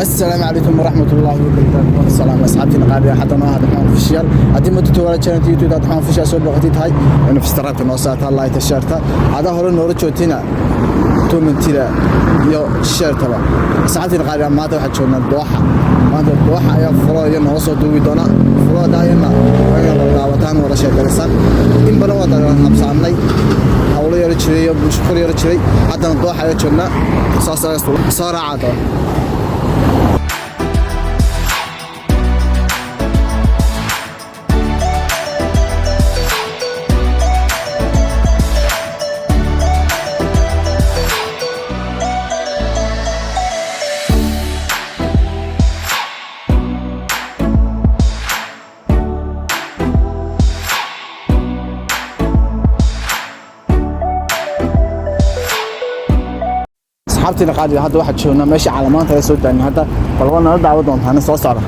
السلام عليكم ورحمة الله وبركاته. السلام أصحابتي القارئة حتى ما هذا حان فيشيال هذه مدة ولا كانت يوتيوب هذا حان فيشيال سوى بقتي هاي إنه في استرابت نوصات الله يتشارتها هذا هو النور تشوتينا تومن تلا يو شارتها أصحابتي القارئة ما تروح تشوفنا الدوحة ما تروح الدوحة يا فرا ينوصل دوبي دونا فرا دايما وين دعوتان ولا شيء درسان إن بلوا ده حبساني حاولوا يرتشري بشكر يرتشري حتى الدوحة يشوفنا صار عاده أصحابتي القادة هذا واحد شوفنا ماشي على منطقة سودان هذا والله نرد عودهم هنا صار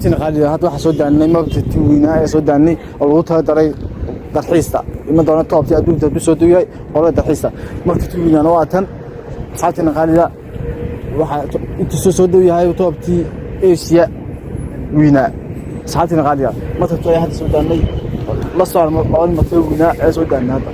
asxaabtiina qaaliga hadda waxa soo daanay mabti weynaa ee soo daanay oo lagu talagalay dalxiista ima doona toobtii adduunka ku soo dugay qolada dalxiista mabti weynaa waa tan asxaabtiina qaaliga waxa inta soo dhow yahay toobtii Asia weynaa asxaabtiina qaaliga mabti ay hadda soo daanay la soo marmay mabti weynaa ee soo daanay hadda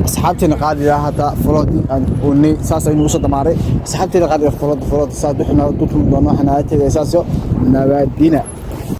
asxaabtiina qaaliga hada flooding aan qoonay saas aynu soo damaaray asxaabtiina qaaliga flood saas bixina dulka doona waxna tagay saas nabadina